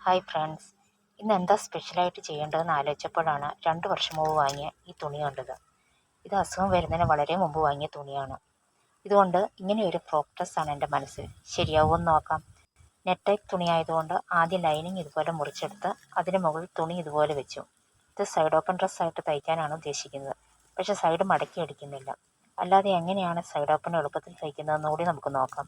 Hi friends, ഇന്ന് എന്താ സ്പെഷ്യലായിട്ട് ചെയ്യേണ്ടതെന്ന് ആലോചിച്ചപ്പോഴാണ് 2 വർഷം മുമ്പ് വാങ്ങിയ ഈ തുണി കണ്ടത്. ഇത് അസുഖം വരുന്നതിന് വളരെ മുമ്പ് വാങ്ങിയ തുണിയാണ്. ഇതുകൊണ്ട് ഇങ്ങനെയൊരു ഫ്രോക്ക് ഡ്രസ്സാണ് എൻ്റെ മനസ്സിൽ. ശരിയാവുമെന്ന് നോക്കാം. നെറ്റ് ടൈപ്പ് തുണി ആയതുകൊണ്ട് ആദ്യം ലൈനിങ് ഇതുപോലെ മുറിച്ചെടുത്ത് അതിന് മുകളിൽ തുണി ഇതുപോലെ വെച്ചു. ഇത് സൈഡ് ഓപ്പൺ ഡ്രസ്സായിട്ട് തയ്ക്കാനാണ് ഉദ്ദേശിക്കുന്നത്. പക്ഷേ സൈഡ് മടക്കി അടിക്കുന്നില്ല. അല്ലാതെ എങ്ങനെയാണ് സൈഡ് ഓപ്പൺ എളുപ്പത്തിൽ തയ്ക്കുന്നതെന്ന് കൂടി നമുക്ക് നോക്കാം.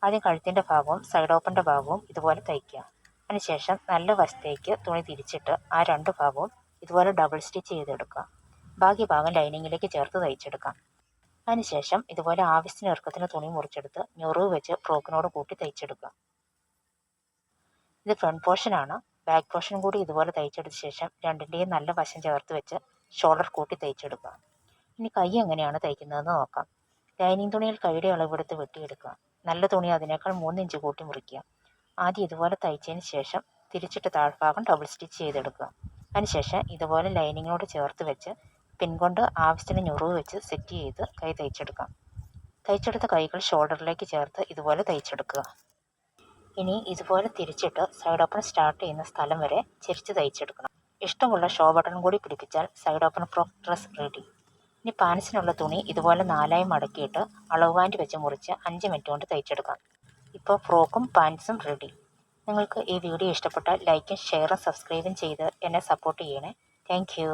ആദ്യം കഴുത്തിൻ്റെ ഭാഗവും സൈഡ് ഓപ്പണിൻ്റെ ഭാഗവും ഇതുപോലെ തയ്ക്കുക. അതിനുശേഷം നല്ല വശത്തേക്ക് തുണി തിരിച്ചിട്ട് ആ 2 ഭാഗവും ഇതുപോലെ ഡബിൾ സ്റ്റിച്ച് ചെയ്തെടുക്കുക. ബാക്കി ഭാഗം ലൈനിങ്ങിലേക്ക് ചേർത്ത് തയ്ച്ചെടുക്കാം. അതിനുശേഷം ഇതുപോലെ ആവശ്യത്തിന് ഇറുക്കത്തിന് തുണി മുറിച്ചെടുത്ത് ഞൊറിവ് വെച്ച് ഫ്രോക്കിനോട് കൂട്ടി തയ്ച്ചെടുക്കുക. ഇത് ഫ്രണ്ട് പോർഷനാണ്. ബാക്ക് പോർഷൻ കൂടി ഇതുപോലെ തയ്ച്ചെടുത്ത ശേഷം രണ്ടിൻ്റെയും നല്ല വശം ചേർത്ത് വെച്ച് ഷോൾഡർ കൂട്ടി തയ്ച്ചെടുക്കുക. ഇനി കൈ എങ്ങനെയാണ് തയ്ക്കുന്നതെന്ന് നോക്കാം. ലൈനിങ് തുണിയിൽ കൈയുടെ അളവെടുത്ത് വെട്ടിയെടുക്കുക. നല്ല തുണി അതിനേക്കാൾ 3 ഇഞ്ച് കൂട്ടി മുറിക്കുക. ആദ്യം ഇതുപോലെ തയ്ച്ചതിന് ശേഷം തിരിച്ചിട്ട് താഴ്ഭാഗം ഡബിൾ സ്റ്റിച്ച് ചെയ്തെടുക്കുക. അതിനുശേഷം ഇതുപോലെ ലൈനിങ്ങിനോട് ചേർത്ത് വെച്ച് പിൻ കൊണ്ട് ആവശ്യത്തിന് ഞൊറിവ് വെച്ച് സെറ്റ് ചെയ്ത് കൈ തയ്ച്ചെടുക്കാം. തയ്ച്ചെടുത്ത കൈകൾ ഷോൾഡറിലേക്ക് ചേർത്ത് ഇതുപോലെ തയ്ച്ചെടുക്കുക. ഇനി ഇതുപോലെ തിരിച്ചിട്ട് സൈഡ് ഓപ്പൺ സ്റ്റാർട്ട് ചെയ്യുന്ന സ്ഥലം വരെ ചെരിച്ച് തയ്ച്ചെടുക്കണം. ഇഷ്ടമുള്ള ഷോ ബട്ടൺ കൂടി പിടിപ്പിച്ചാൽ side open frock dress ready. ഇനി പാൻസിനുള്ള തുണി ഇതുപോലെ 4ആയി മടക്കിയിട്ട് അളവ് ബാൻഡ് വെച്ച് മുറിച്ച് 5 മിനിറ്റ് കൊണ്ട് തയ്ച്ചെടുക്കാം. ഇപ്പോൾ ഫ്രോക്കും പാൻസും റെഡി. നിങ്ങൾക്ക് ഈ വീഡിയോ ഇഷ്ടപ്പെട്ടാൽ ലൈക്കും ഷെയറും സബ്സ്ക്രൈബും ചെയ്ത് എന്നെ സപ്പോർട്ട് ചെയ്യണേ. Thank you.